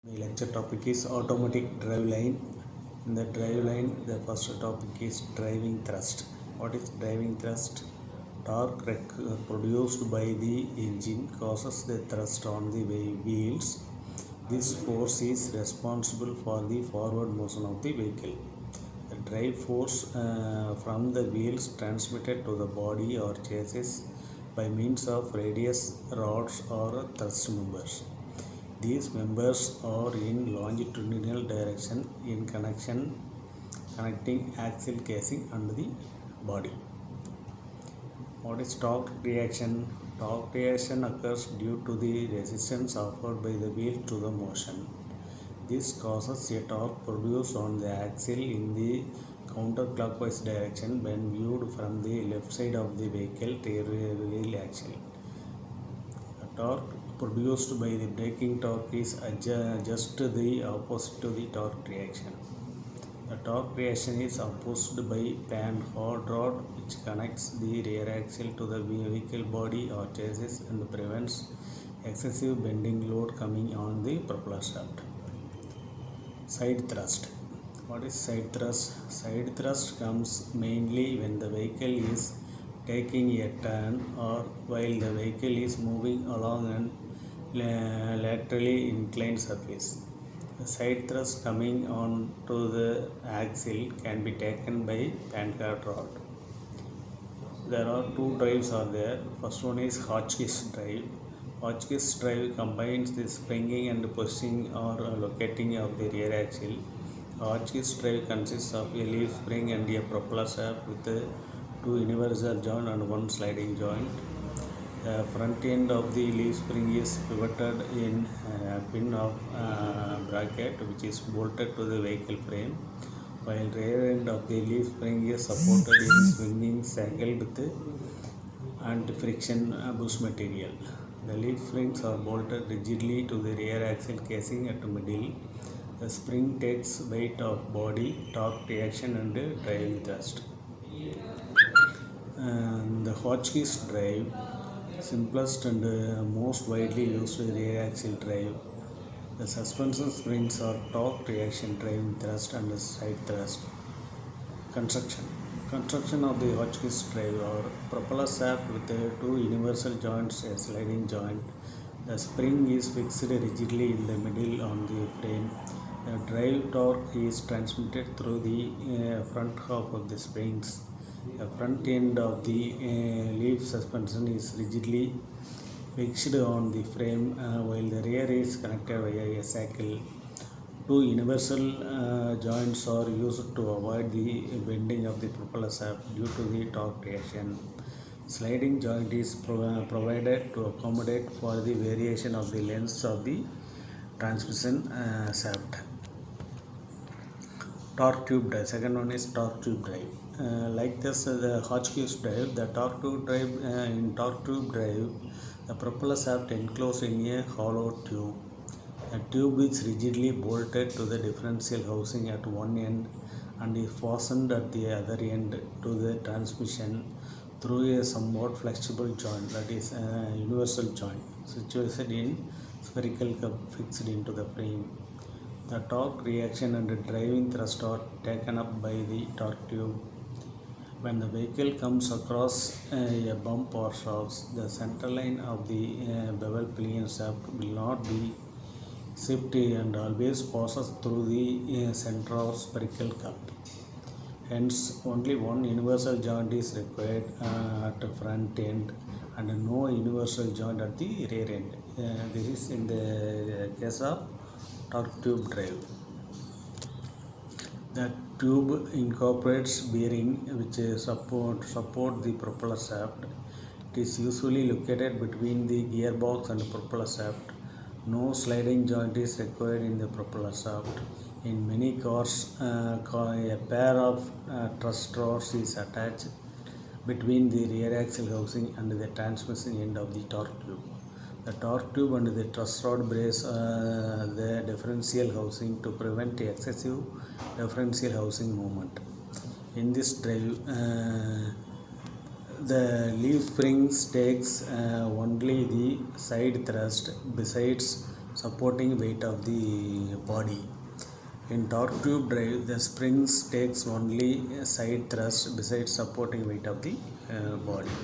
The lecture topic is automatic drive line. In the drive line, the first topic is driving thrust. What is driving thrust? Torque produced by the engine causes the thrust on the wheels. This force is responsible for the forward motion of the vehicle. The drive force from the wheels transmitted to the body or chassis by means of radius rods or thrust members. These members are in longitudinal direction in connecting axle casing and the body. What is torque reaction? Torque reaction occurs due to the resistance offered by the wheel to the motion. This causes a torque produced on the axle in the counterclockwise direction when viewed from the left side of the vehicle rear wheel axle. The torque produced by the braking torque is just the opposite to the torque reaction. The torque reaction is opposed by band hot rod, which connects the rear axle to the vehicle body or chassis and prevents excessive bending load coming on the propeller shaft. Side thrust. What is side thrust? Side thrust comes mainly when the vehicle is taking a turn or while the vehicle is moving along an laterally inclined surface. The side thrust coming on to the axle can be taken by pancart rod. There are two drives are there. First one is Hotchkiss drive. Hotchkiss drive combines the springing and pushing or locating of the rear axle. Hotchkiss drive consists of a leaf spring and a propeller shaft with two universal joint and one sliding joint. The front end of the leaf spring is pivoted in a pin of bracket which is bolted to the vehicle frame, while rear end of the leaf spring is supported in swinging angle with anti-friction bush material. The leaf springs are bolted rigidly to the rear axle casing at the middle. The spring takes weight of body, torque reaction and driving thrust. The Hotchkiss drive, simplest and most widely used rear axle drive. The suspension springs are torque reaction, driving thrust and side thrust. Construction of the Hotchkiss drive or propeller shaft with two universal joints, a sliding joint. The spring is fixed rigidly in the middle on the frame. The drive torque is transmitted through the front half of the springs. The front end of the leaf suspension is rigidly fixed on the frame while the rear is connected via a shackle. Two universal joints are used to avoid the bending of the propeller shaft due to the torque reaction. Sliding joint is provided to accommodate for the variation of the length of the transmission shaft. Torque tube drive. Second one is torque tube drive. Like this, the Hotchkiss drive, the torque tube drive. In torque tube drive, the propeller shaft enclosed in a hollow tube. The tube is rigidly bolted to the differential housing at one end and is fastened at the other end to the transmission through a somewhat flexible joint, that is a universal joint situated in spherical cup fixed into the frame. The torque reaction and driving thrust are taken up by the torque tube. When the vehicle comes across a bump or shocks, the center line of the bevel pillion shaft will not be shifted and always passes through the center of spherical cup. Hence, only one universal joint is required at the front end and no universal joint at the rear end. This is in the case of torque tube drive. The tube incorporates bearing which support the propeller shaft. It is usually located between the gearbox and propeller shaft. No sliding joint is required in the propeller shaft. In many cars, a pair of thrust rods is attached between the rear axle housing and the transmission end of the torque tube. The torque tube and the thrust rod brace the differential housing to prevent excessive differential housing movement. In this drive, the leaf springs takes only the side thrust besides supporting weight of the body. In torque tube drive, the springs takes only a side thrust besides supporting weight of the body.